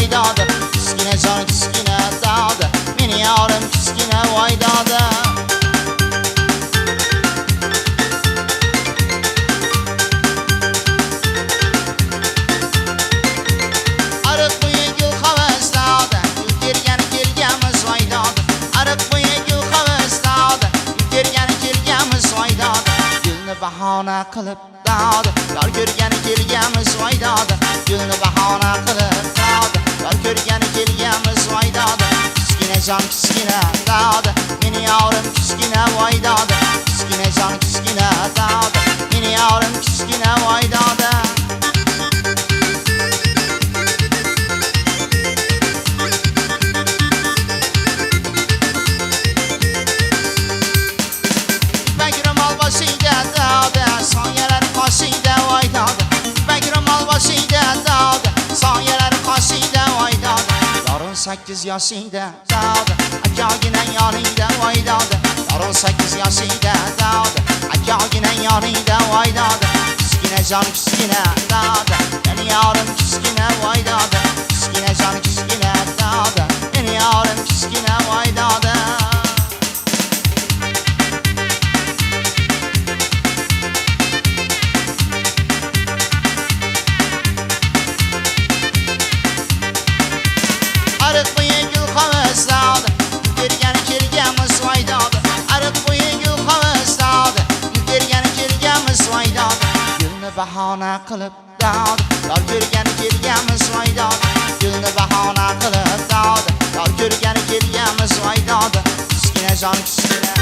voydodi, kichkina jon kichkina dodi, meni yorim kichkina voydodi. Ariq bo'yi gul havasladi, gul tergani kelganmiz voydodi. Ariq bo'yi gul havasladi, gul tergani kelganmiz voydodi. Gulni bahona qilib dodi, yor ko'rgani kelganmiz voydodi. Gulni bahona qilib dodi, yor ko'rgani kelganmiz voydodi. Kichkina jon kichkina dodi, meni yorim kichkina voydodi. Kichkina jon kichkina dodi, meni yorim kichkina voydodi. Bagramol boshida dodi, sonyalar qoshida voydodi. Bagramol boshida dodi, sonyalar qoshida voydodi. Yorim 8 yoshida dodi, akagina yoningda voydodi. Yorim 8 yoshida dodi, akagina yoningda voydodi. Kichkina jon kichkina dodi, meni yorim kichkina voydodi. Kichkina jon kichkina dodi, meni yorim kichkina voydodi. Ariq bo'yi gul havasladi, gul tergani kelganmiz voydodi. Ariq bo'yi gul havasladi, gul tergani kelganmiz voydodi. Gulni bahona qilib dodi, yor ko'rgani kelganmiz voydodi. Gulni bahona qilib dodi, yor ko'rgani kelganmiz voydodi. Kichkina jon kichkina